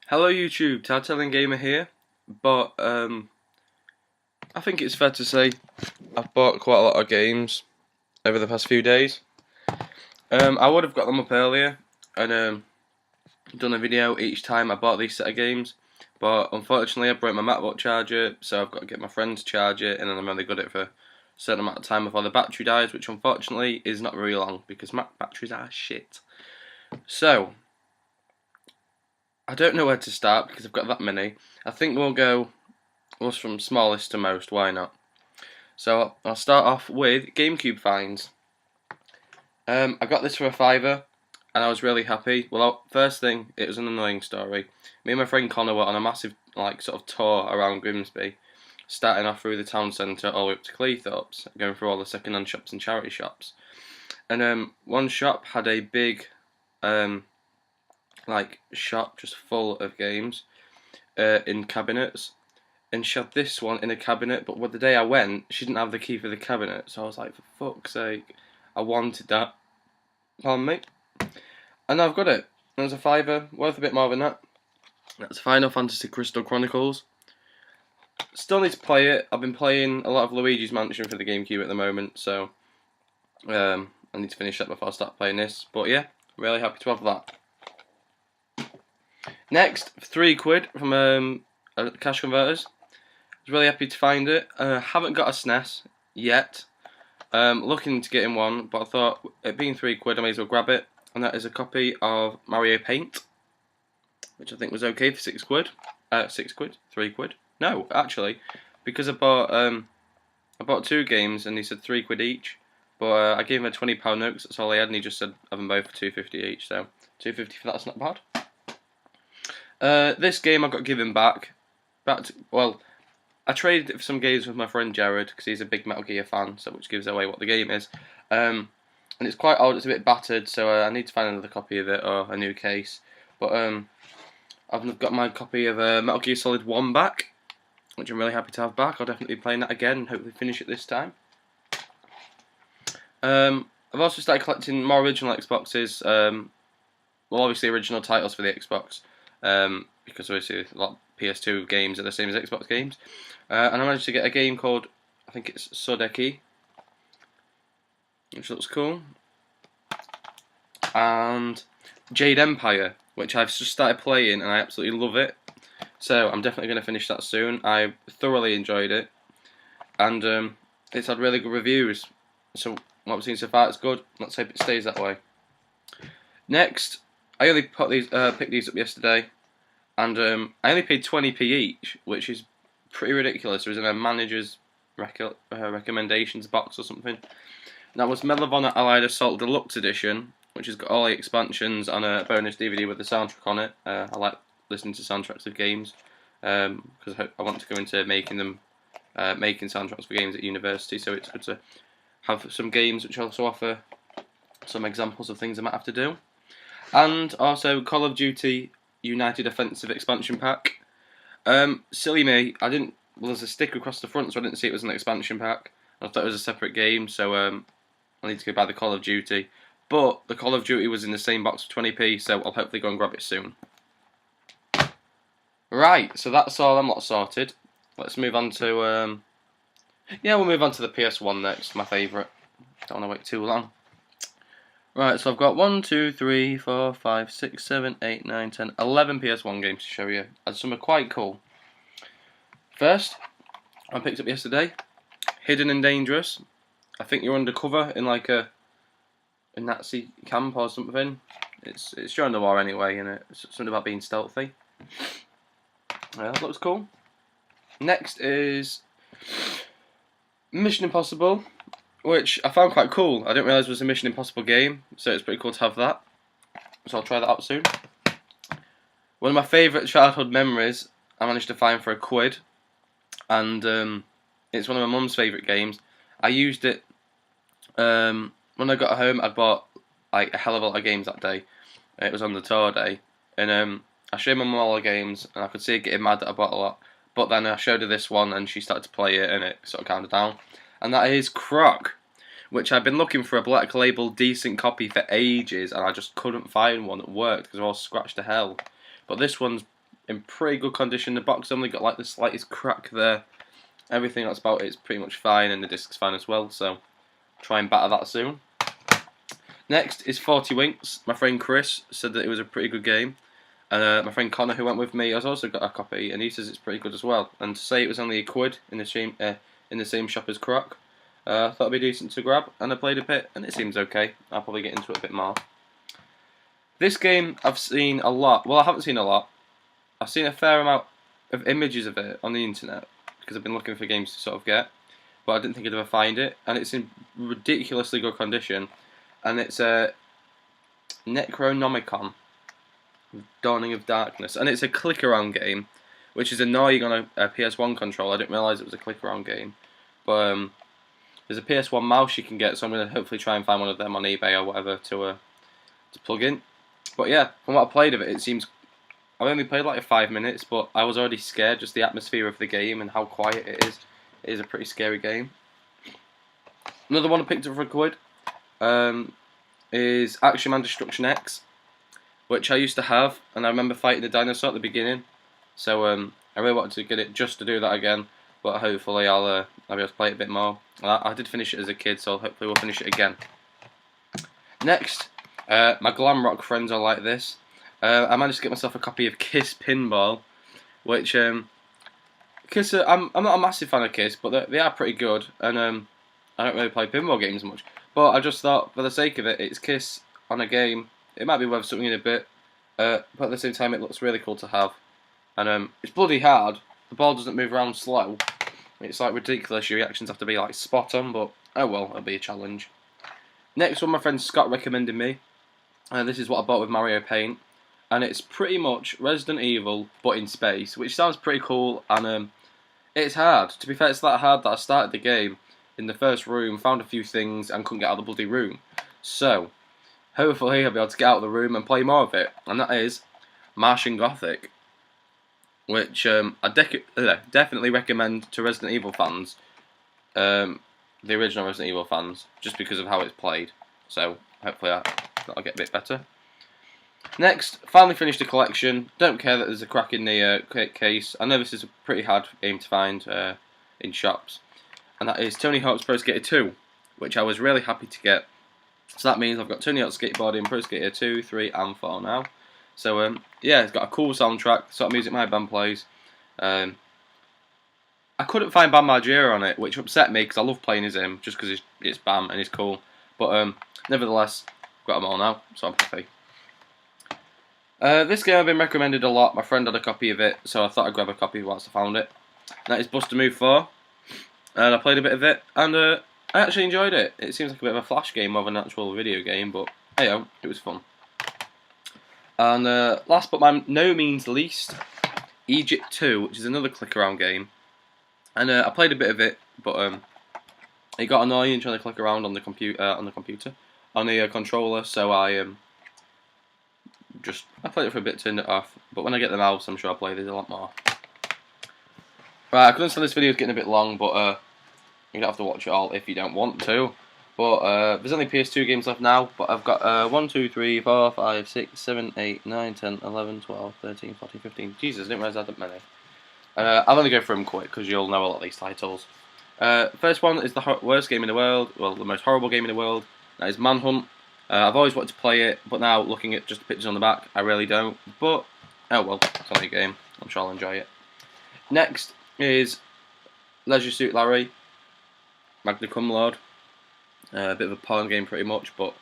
Hello YouTube, Tartelling Gamer here, but I think it's fair to say I've bought quite a lot of games over the past few days. I would have got them up earlier and done a video each time I bought these set of games, but unfortunately I broke my MacBook charger, so I've got to get my friend to charge it, and then I'm only got it for a certain amount of time before the battery dies, which unfortunately is not very long because Mac batteries are shit. So I don't know where to start because I've got that many. I think we'll go from smallest to most, why not? So I'll start off with GameCube finds. I got this for a fiver, and I was really happy. Well, first thing, it was an annoying story. Me and my friend Connor were on a massive sort of tour around Grimsby, starting off through the town centre all the way up to Cleethorpes, going through all the second-hand shops and charity shops. And one shop had a big shop just full of games in cabinets, and she had this one in a cabinet, but the day I went, she didn't have the key for the cabinet, so I was like, for fuck's sake, I wanted that. Pardon me. And I've got it. It was a fiver, worth a bit more than that. That's Final Fantasy Crystal Chronicles. Still need to play it. I've been playing a lot of Luigi's Mansion for the GameCube at the moment, so I need to finish that before I start playing this. But yeah, really happy to have that. Next, £3 from Cash Converters. I was really happy to find it. Haven't got a SNES yet. Looking to get in one, but I thought it being £3, I may as well grab it. And that is a copy of Mario Paint, which I think was okay for £6. £6, £3. No, actually, because I bought two games and he said £3 each. But I gave him a £20 note because that's all I had, and he just said have them both for £2.50 each. So £2.50 for that's not bad. This game I got given back. Well, I traded it for some games with my friend Jared because he's a big Metal Gear fan, so which gives away what the game is. And it's quite old; it's a bit battered, so I need to find another copy of it or a new case. But I've got my copy of Metal Gear Solid 1 back, which I'm really happy to have back. I'll definitely be playing that again and hopefully finish it this time. I've also started collecting more original Xboxes. Well, obviously original titles for the Xbox. Because obviously a lot of PS2 games are the same as Xbox games. And I managed to get a game called, I think it's Sodeki, which looks cool. And Jade Empire, which I've just started playing and I absolutely love it. So I'm definitely going to finish that soon. I thoroughly enjoyed it. And it's had really good reviews. So what I've seen so far, it's good. Let's hope it stays that way. Next, I only picked these up yesterday, and I only paid 20p each, which is pretty ridiculous. It was in a manager's recommendations box or something. And that was Medal of Honor Allied Assault Deluxe Edition, which has got all the expansions and a bonus DVD with the soundtrack on it. I like listening to soundtracks of games because I want to go into making soundtracks for games at university. So it's good to have some games which also offer some examples of things I might have to do. And also Call of Duty United Offensive Expansion Pack. Silly me, well, there's a sticker across the front, so I didn't see it was an expansion pack. I thought it was a separate game, so I need to go buy the Call of Duty. But the Call of Duty was in the same box for 20p, so I'll hopefully go and grab it soon. Right, so that's all I'm not sorted. Let's move on to we'll move on to the PS1 next, my favourite. Don't want to wait too long. Right, so I've got 1, 2, 3, 4, 5, 6, 7, 8, 9, 10, 11 PS1 games to show you, and some are quite cool. First, I picked up yesterday, Hidden and Dangerous. I think you're undercover in like a Nazi camp or something. It's during the war anyway, and it's something about being stealthy. That looks cool. Next is Mission Impossible, which I found quite cool. I didn't realise it was a Mission Impossible game, so it's pretty cool to have that. So I'll try that out soon. One of my favourite childhood memories I managed to find for £1, and it's one of my mum's favourite games. I used it when I got home. I bought like a hell of a lot of games that day. It was on the tour day, and I showed my mum all the games, and I could see her getting mad that I bought a lot. But then I showed her this one, and she started to play it, and it sort of calmed her down. And that is Croc, which I've been looking for a black label decent copy for ages, and I just couldn't find one that worked because they're all scratched to hell. But this one's in pretty good condition. The box only got like the slightest crack there. Everything else about it is pretty much fine, and the disc's fine as well. So try and batter that soon. Next is 40 Winks. My friend Chris said that it was a pretty good game. And my friend Connor, who went with me, has also got a copy, and he says it's pretty good as well. And to say it was only £1 in the same shop as Croc, I thought it'd be decent to grab, and I played a bit, and it seems okay. I'll probably get into it a bit more. This game I've seen a lot. Well, I haven't seen a lot. I've seen a fair amount of images of it on the internet because I've been looking for games to sort of get, but I didn't think I'd ever find it. And it's in ridiculously good condition, and it's a Necronomicon, Dawning of Darkness, and it's a click-around game, which is annoying on a PS1 controller. I didn't realise it was a click-around game, but there's a PS1 mouse you can get, so I'm going to hopefully try and find one of them on eBay or whatever to plug in. But yeah, from what I played of it, it seems... I've only played like 5 minutes, but I was already scared, just the atmosphere of the game and how quiet it is. It is a pretty scary game. Another one I picked up for £1 is Action Man Destruction X, which I used to have, and I remember fighting the dinosaur at the beginning. So I really wanted to get it just to do that again, but hopefully I'll be able to play it a bit more. I did finish it as a kid, so hopefully we'll finish it again. Next, my glam rock friends are like this. I managed to get myself a copy of Kiss Pinball, which Kiss. I'm not a massive fan of Kiss, but they are pretty good, and I don't really play pinball games much. But I just thought, for the sake of it, it's Kiss on a game. It might be worth something in a bit, but at the same time, it looks really cool to have. And it's bloody hard. The ball doesn't move around slow. It's like ridiculous. Your reactions have to be like spot on, but oh well, it'll be a challenge. Next one, my friend Scott recommended me. This is what I bought with Mario Paint, and it's pretty much Resident Evil but in space, which sounds pretty cool. And it's hard. To be fair, it's that hard that I started the game in the first room, found a few things, and couldn't get out of the bloody room. So hopefully I'll be able to get out of the room and play more of it, and that is Martian Gothic, which I definitely recommend to Resident Evil fans, the original Resident Evil fans, just because of how it's played. So hopefully that'll get a bit better. Next, finally finished the collection. Don't care that there's a crack in the case. I know this is a pretty hard game to find in shops, and that is Tony Hawk's Pro Skater 2, which I was really happy to get. So that means I've got Tony Hawk Skateboarding, Pro Skater 2, 3 and 4 now. So yeah, it's got a cool soundtrack, sort of music my band plays. I couldn't find Bam Margera on it, which upset me because I love playing as him, just because it's Bam and he's cool. But nevertheless, got them all now, so I'm happy. This game I've been recommended a lot. My friend had a copy of it, so I thought I'd grab a copy whilst I found it. That is Bust a Move 4, and I played a bit of it, and I actually enjoyed it. It seems like a bit of a flash game more than an actual video game, but hey, it was fun. And last but by no means least, Egypt 2, which is another click-around game. And I played a bit of it, but it got annoying trying to click around on the computer, on the controller. So I played it for a bit, turned it off. But when I get the mouse, I'm sure I'll play this a lot more. Right, I couldn't say this video is getting a bit long, but you don't have to watch it all if you don't want to. But there's only PS2 games left now, but I've got 1, 2, 3, 4, 5, 6, 7, 8, 9, 10, 11, 12, 13, 14, 15. Jesus, I didn't realise I had that many. I'll only go through them quick because you'll know a lot of these titles. First one is the worst game in the world, well, the most horrible game in the world. That is Manhunt. I've always wanted to play it, but now looking at just the pictures on the back, I really don't. But oh well, it's only a game. I'm sure I'll enjoy it. Next is Leisure Suit Larry, Magna Cum Laude. A bit of a porn game pretty much, but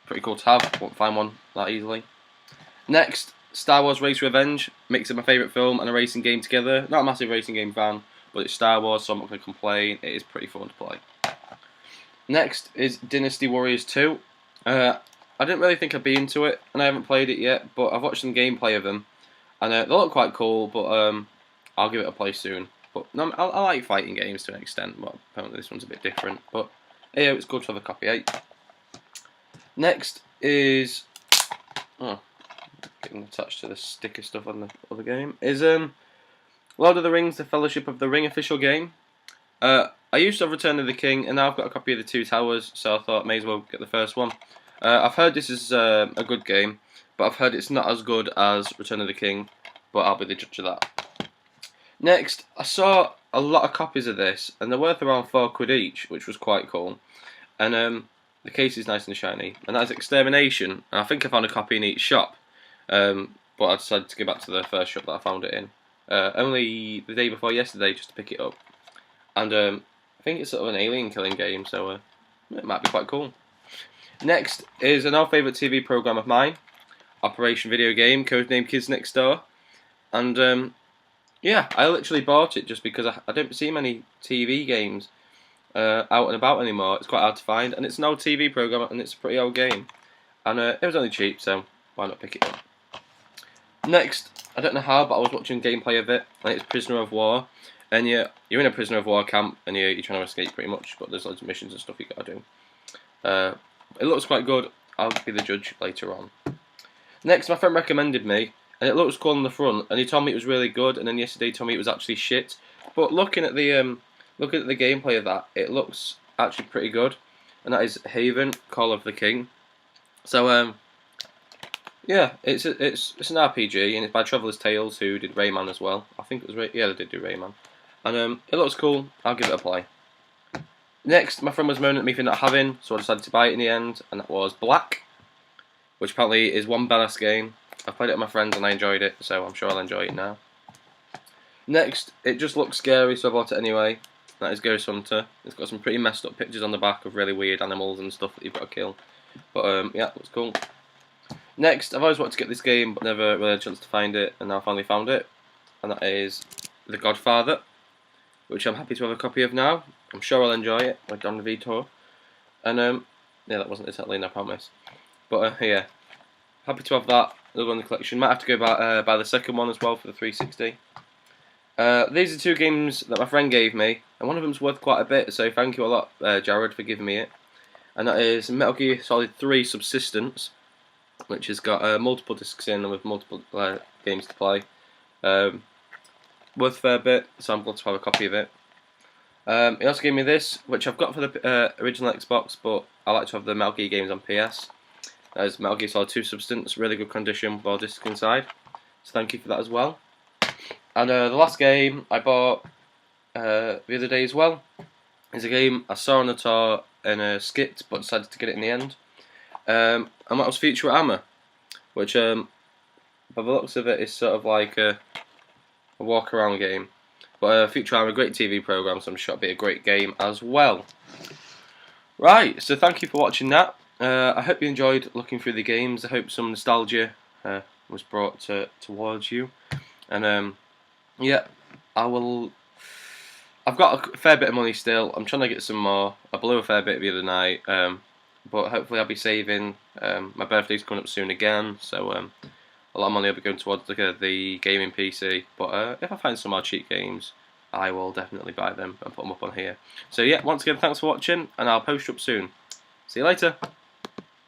pretty cool to have. Won't find one that easily. Next, Star Wars Race Revenge, mixing my favourite film and a racing game together. Not a massive racing game fan, but it's Star Wars, so I'm not going to complain. It is pretty fun to play. Next is Dynasty Warriors 2. I didn't really think I'd be into it, and I haven't played it yet, but I've watched some gameplay of them, and they look quite cool, but I'll give it a play soon. But no, I like fighting games to an extent, but apparently this one's a bit different. But yeah, it's good to have a copy, eh? Next is... oh, getting attached to the sticker stuff on the other game. Is Lord of the Rings, The Fellowship of the Ring official game. I used to have Return of the King, and now I've got a copy of the Two Towers, so I thought may as well get the first one. I've heard this is a good game, but I've heard it's not as good as Return of the King. but I'll be the judge of that. Next, I saw a lot of copies of this, and they're worth around £4 each, which was quite cool. And the case is nice and shiny, and that is Extermination. And I think I found a copy in each shop, but I decided to go back to the first shop that I found it in. Only the day before yesterday, just to pick it up. And I think it's sort of an alien killing game, so it might be quite cool. Next is an old favourite TV programme of mine, Operation Video Game, codenamed Kids Next Door. And yeah, I literally bought it just because I don't see many TV games out and about anymore. It's quite hard to find, and it's an old TV programme, and it's a pretty old game. And it was only cheap, so why not pick it up? Next, I don't know how, but I was watching gameplay of it, and it's Prisoner of War. And you're in a prisoner of war camp, and you're trying to escape pretty much, but there's loads of missions and stuff you got to do. It looks quite good. I'll be the judge later on. Next, my friend recommended me, and it looks cool on the front, and he told me it was really good, and then yesterday he told me it was actually shit. But looking at the gameplay of that, it looks actually pretty good, and that is Haven: Call of the King. So yeah, it's an RPG, and it's by Traveller's Tales, who did Rayman as well. I think it was yeah, they did do Rayman. And it looks cool. I'll give it a play. Next, my friend was moaning at me for not having, so I decided to buy it in the end, and that was Black, which apparently is one badass game. I've played it with my friends and I enjoyed it, so I'm sure I'll enjoy it now. Next, it just looks scary, so I bought it anyway. That is Ghost Hunter. It's got some pretty messed up pictures on the back of really weird animals and stuff that you've got to kill. But yeah, it looks cool. Next, I've always wanted to get this game, but never really had a chance to find it, and now I finally found it. And that is The Godfather, which I'm happy to have a copy of now. I'm sure I'll enjoy it, like Don Vito. And yeah, that wasn't Italian, I promise. But yeah, happy to have that. Another one in the collection. Might have to go buy the second one as well for the 360. These are two games that my friend gave me, and one of them's worth quite a bit, so thank you a lot, Jared, for giving me it. And that is Metal Gear Solid 3 Subsistence, which has got multiple discs in and with multiple games to play. Worth a fair bit, so I'm glad to have a copy of it. He also gave me this, which I've got for the original Xbox, but I like to have the Metal Gear games on PS. That is Metal Gear Solid 2 Substance, really good condition with all discs inside. So thank you for that as well. And the last game I bought the other day as well is a game I saw on the tour and skipped, but decided to get it in the end. And that was Future Armor, which by the looks of it is sort of like a walk around game. But Future Armor, a great TV programme, so I'm sure it'll be a great game as well. Right, so thank you for watching that. I hope you enjoyed looking through the games. I hope some nostalgia was brought towards you. And yeah, I've got a fair bit of money still. I'm trying to get some more. I blew a fair bit the other night. But hopefully I'll be saving. My birthday's coming up soon again, so a lot of money will be going towards the gaming PC. But if I find some more cheap games, I will definitely buy them and put them up on here. So yeah, once again, thanks for watching, and I'll post up soon. See you later.